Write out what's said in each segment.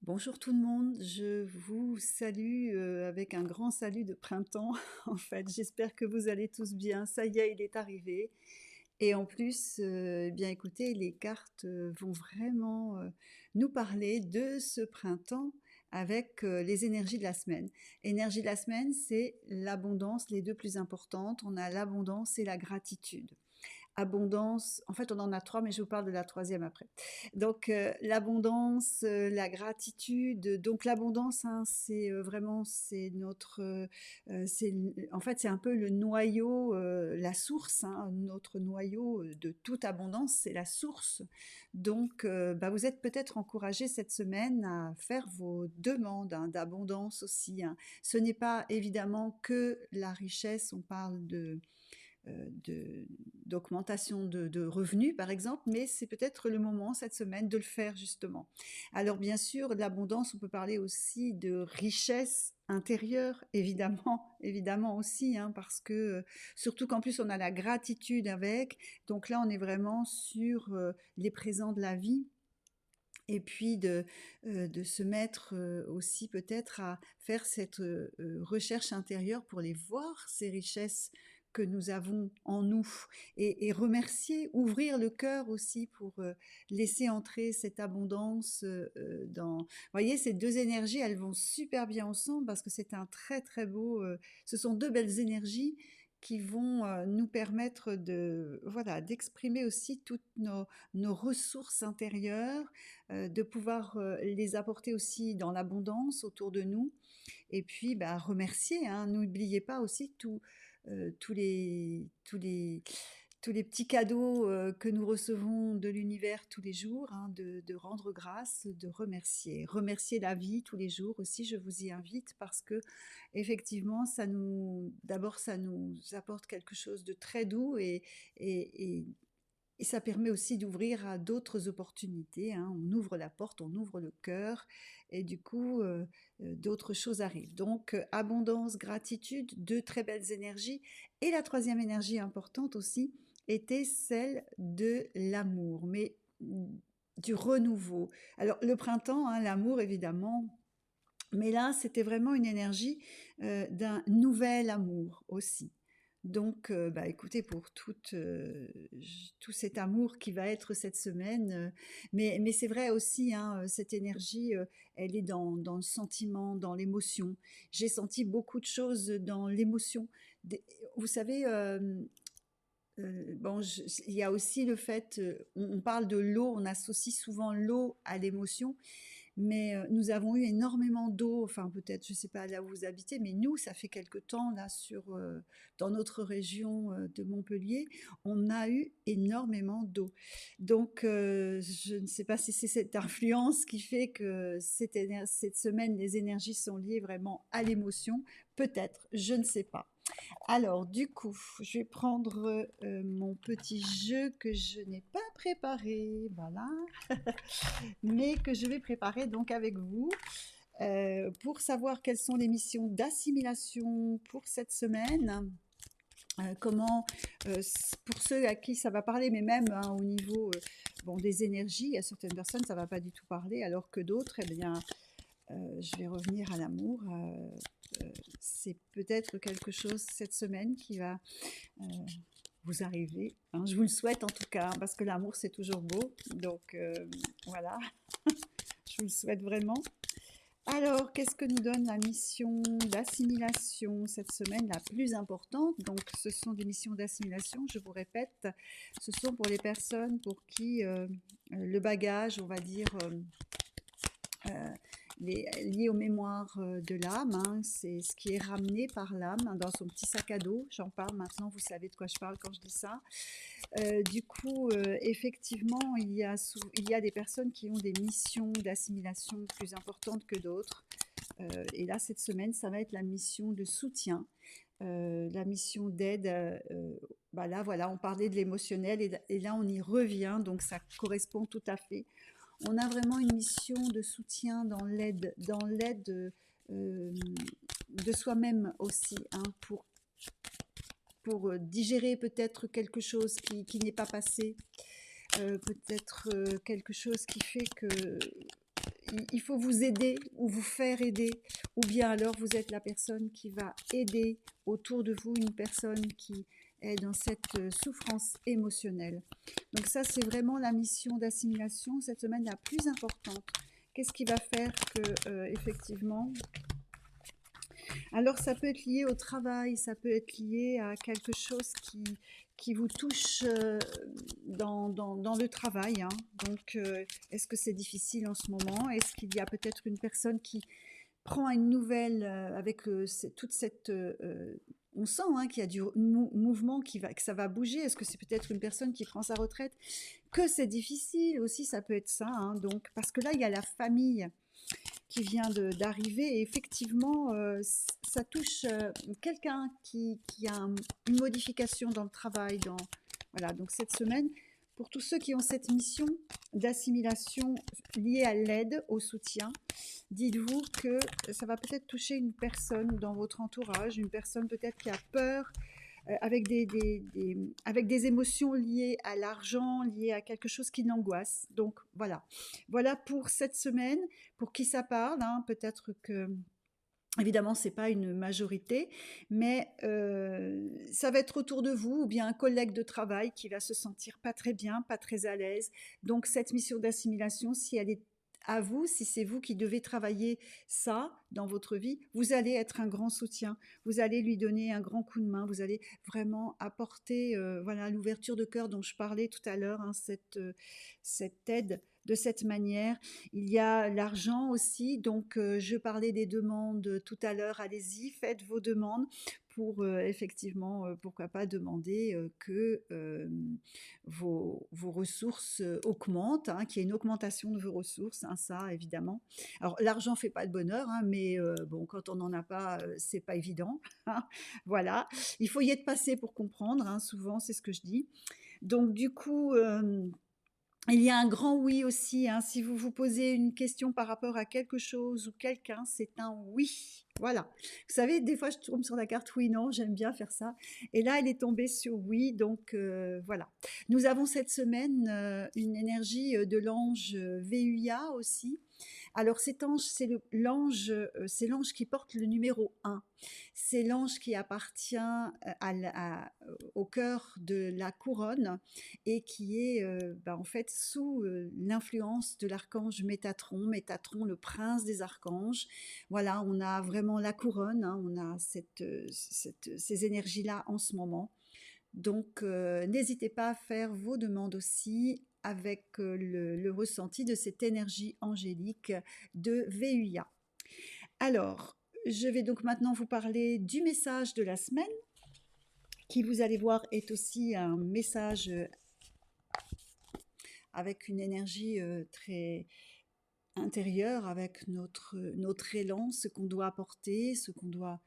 Bonjour tout le monde, je vous salue avec un grand salut de printemps. En fait, j'espère que vous allez tous bien. Ça y est, il est arrivé. Et en plus, eh bien écoutez, les cartes vont vraiment nous parler de ce printemps avec les énergies de la semaine. Énergie de la semaine, c'est l'abondance, les deux plus importantes. On a l'abondance et la gratitude. Abondance, en fait on en a trois, mais je vous parle de la troisième après. Donc l'abondance, la gratitude. Donc l'abondance, hein, c'est vraiment, c'est notre, en fait c'est un peu le noyau, la source, hein, notre noyau de toute abondance, c'est la source. Donc bah, vous êtes peut-être encouragés cette semaine à faire vos demandes hein, d'abondance aussi, hein. Ce n'est pas évidemment que la richesse, on parle de d'augmentation de revenus, par exemple, mais c'est peut-être le moment cette semaine de le faire justement. Alors bien sûr, l'abondance, on peut parler aussi de richesse intérieure, évidemment, évidemment aussi, hein, parce que surtout qu'en plus on a la gratitude avec, donc là on est vraiment sur les présents de la vie. Et puis de se mettre aussi peut-être à faire cette recherche intérieure pour les voir, ces richesses que nous avons en nous, et remercier, ouvrir le cœur aussi pour laisser entrer cette abondance dans... Vous voyez, ces deux énergies, elles vont super bien ensemble parce que c'est un très très beau... ce sont deux belles énergies qui vont nous permettre de voilà d'exprimer aussi toutes nos ressources intérieures, de pouvoir les apporter aussi dans l'abondance autour de nous. Et puis, bah, remercier, hein. N'oubliez pas aussi tous les petits cadeaux que nous recevons de l'univers tous les jours, hein, de rendre grâce, de remercier. Remercier la vie tous les jours aussi, je vous y invite, parce que effectivement, d'abord, ça nous apporte quelque chose de très doux et, et ça permet aussi d'ouvrir à d'autres opportunités, hein. On ouvre la porte, on ouvre le cœur, et du coup, d'autres choses arrivent. Donc, abondance, gratitude, deux très belles énergies. Et la troisième énergie importante aussi était celle de l'amour, mais du renouveau. Alors, le printemps, hein, l'amour évidemment, mais là, c'était vraiment une énergie d'un nouvel amour aussi. Donc, bah, écoutez, pour tout cet amour qui va être cette semaine, mais c'est vrai aussi, hein, cette énergie, elle est dans le sentiment, dans l'émotion. J'ai senti beaucoup de choses dans l'émotion. Vous savez, bon, il y a aussi le fait, on parle de l'eau, on associe souvent l'eau à l'émotion, mais nous avons eu énormément d'eau, enfin peut-être, je ne sais pas là où vous habitez, mais nous, ça fait quelque temps, là, dans notre région de Montpellier, on a eu énormément d'eau. Donc, je ne sais pas si c'est cette influence qui fait que cette semaine, les énergies sont liées vraiment à l'émotion. Peut-être, je ne sais pas. Alors, du coup, je vais prendre mon petit jeu que je n'ai pas préparé, voilà, mais que je vais préparer donc avec vous pour savoir quelles sont les missions d'assimilation pour cette semaine. Comment, pour ceux à qui ça va parler, mais même hein, au niveau bon, des énergies, il y a certaines personnes, ça ne va pas du tout parler, alors que d'autres, eh bien, je vais revenir à l'amour. C'est peut-être quelque chose cette semaine qui va vous arriver, hein. Je vous le souhaite en tout cas, hein, parce que l'amour c'est toujours beau. Donc voilà, je vous le souhaite vraiment. Alors, qu'est-ce que nous donne la mission d'assimilation cette semaine la plus importante? Donc, ce sont des missions d'assimilation, je vous répète, ce sont pour les personnes pour qui le bagage, on va dire, lié aux mémoires de l'âme, hein, c'est ce qui est ramené par l'âme hein, dans son petit sac à dos. J'en parle maintenant, vous savez de quoi je parle quand je dis ça. Du coup, effectivement, il y a des personnes qui ont des missions d'assimilation plus importantes que d'autres. Et là, cette semaine, ça va être la mission de soutien, la mission d'aide. Bah là, voilà, on parlait de l'émotionnel et là, on y revient, donc ça correspond tout à fait. On a vraiment une mission de soutien dans l'aide de soi-même aussi, hein, pour digérer peut-être quelque chose qui n'est pas passé, peut-être quelque chose qui fait que il faut vous aider ou vous faire aider, ou bien alors vous êtes la personne qui va aider autour de vous une personne qui est dans cette souffrance émotionnelle. Donc ça, c'est vraiment la mission d'assimilation cette semaine la plus importante. Qu'est-ce qui va faire que, effectivement, alors ça peut être lié au travail, ça peut être lié à quelque chose qui vous touche dans le travail, hein. Donc, est-ce que c'est difficile en ce moment? Est-ce qu'il y a peut-être une personne qui prend une nouvelle avec toute cette... on sent hein, qu'il y a du mouvement, que ça va bouger. Est-ce que c'est peut-être une personne qui prend sa retraite? Que c'est difficile aussi, ça peut être ça, hein. Donc, parce que là, il y a la famille qui vient d'arriver et effectivement, ça touche quelqu'un qui a une modification dans le travail. Voilà, donc cette semaine, pour tous ceux qui ont cette mission d'assimilation liée à l'aide, au soutien, dites-vous que ça va peut-être toucher une personne dans votre entourage, une personne peut-être qui a peur, avec avec des émotions liées à l'argent, liées à quelque chose qui l'angoisse. Donc voilà, voilà pour cette semaine. Pour qui ça parle, hein, peut-être que évidemment, ce n'est pas une majorité, mais ça va être autour de vous ou bien un collègue de travail qui va se sentir pas très bien, pas très à l'aise. Donc cette mission d'assimilation, si elle est à vous, si c'est vous qui devez travailler ça dans votre vie, vous allez être un grand soutien, vous allez lui donner un grand coup de main, vous allez vraiment apporter voilà, l'ouverture de cœur dont je parlais tout à l'heure, hein, cette aide de cette manière. Il y a l'argent aussi, donc je parlais des demandes tout à l'heure, allez-y, faites vos demandes pour effectivement, pourquoi pas demander que vos ressources augmentent, hein, qu'il y ait une augmentation de vos ressources, hein, ça évidemment. Alors l'argent ne fait pas le bonheur, hein, mais bon, quand on n'en a pas, c'est pas évident, hein, voilà. Il faut y être passé pour comprendre, hein, souvent c'est ce que je dis. Donc du coup... il y a un grand oui aussi, hein. Si vous vous posez une question par rapport à quelque chose ou quelqu'un, c'est un oui. Voilà. Vous savez, des fois, je tombe sur la carte oui-non, j'aime bien faire ça. Et là, elle est tombée sur oui, donc voilà. Nous avons cette semaine une énergie de l'ange VUIA aussi. Alors cet ange, c'est l'ange qui porte le numéro 1. C'est l'ange qui appartient au cœur de la couronne et qui est en fait sous l'influence de l'archange Métatron. Métatron, le prince des archanges. Voilà, on a vraiment la couronne, hein, on a ces énergies-là en ce moment. Donc, n'hésitez pas à faire vos demandes aussi avec le ressenti de cette énergie angélique de VUIA. Alors, je vais donc maintenant vous parler du message de la semaine, qui vous allez voir est aussi un message avec une énergie très intérieure, avec notre élan, ce qu'on doit apporter, ce qu'on doit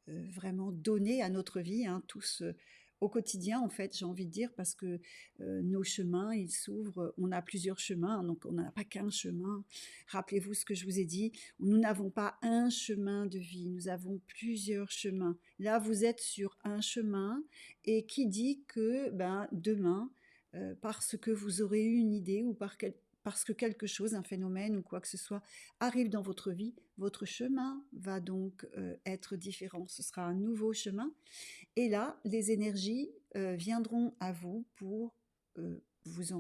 vraiment donner à notre vie, hein, tous au quotidien en fait, j'ai envie de dire, parce que nos chemins, ils s'ouvrent, on a plusieurs chemins, donc on n'a pas qu'un chemin. Rappelez-vous ce que je vous ai dit, nous n'avons pas un chemin de vie, nous avons plusieurs chemins. Là, vous êtes sur un chemin, et qui dit que demain, parce que vous aurez eu une idée ou parce que quelque chose, un phénomène ou quoi que ce soit arrive dans votre vie, votre chemin va donc être différent. Ce sera un nouveau chemin. Et là, les énergies viendront à vous pour vous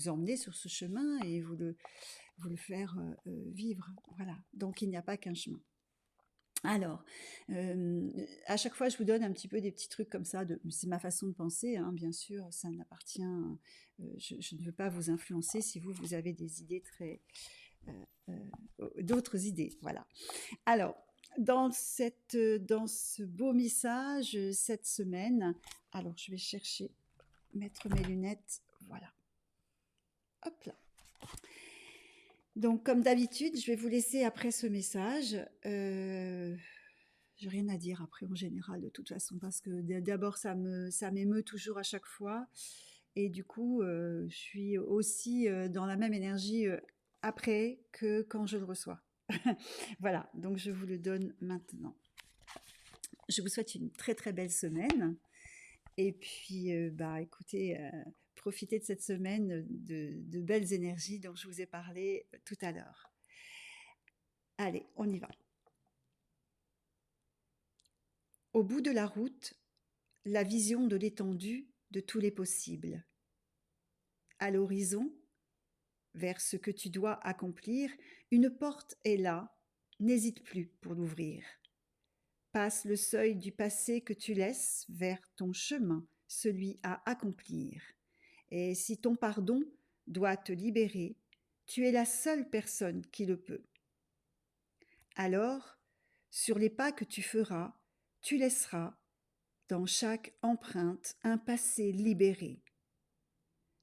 emmener sur ce chemin et vous le faire vivre. Voilà. Donc, il n'y a pas qu'un chemin. Alors, à chaque fois, je vous donne un petit peu des petits trucs comme ça. C'est ma façon de penser, hein, bien sûr. Ça n'appartient. Je ne veux pas vous influencer si vous avez des idées d'autres idées. Voilà. Alors, dans ce beau message cette semaine, alors je vais mettre mes lunettes. Voilà. Hop là. Donc, comme d'habitude, je vais vous laisser après ce message. J'ai rien à dire après en général de toute façon parce que d'abord ça m'émeut toujours à chaque fois et du coup je suis aussi dans la même énergie après que quand je le reçois. Voilà, donc je vous le donne maintenant. Je vous souhaite une très très belle semaine et puis écoutez, profitez de cette semaine de belles énergies dont je vous ai parlé tout à l'heure. Allez, on y va. Au bout de la route, la vision de l'étendue de tous les possibles. À l'horizon, vers ce que tu dois accomplir, une porte est là, n'hésite plus pour l'ouvrir. Passe le seuil du passé que tu laisses vers ton chemin, celui à accomplir. Et si ton pardon doit te libérer, tu es la seule personne qui le peut. Alors, sur les pas que tu feras, tu laisseras, dans chaque empreinte, un passé libéré.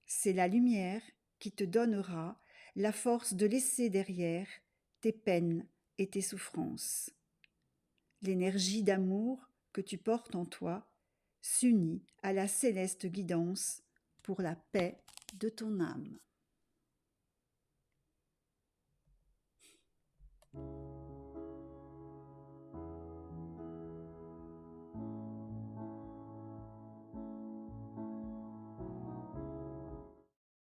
C'est la lumière qui te donnera la force de laisser derrière tes peines et tes souffrances. L'énergie d'amour que tu portes en toi s'unit à la céleste guidance pour la paix de ton âme.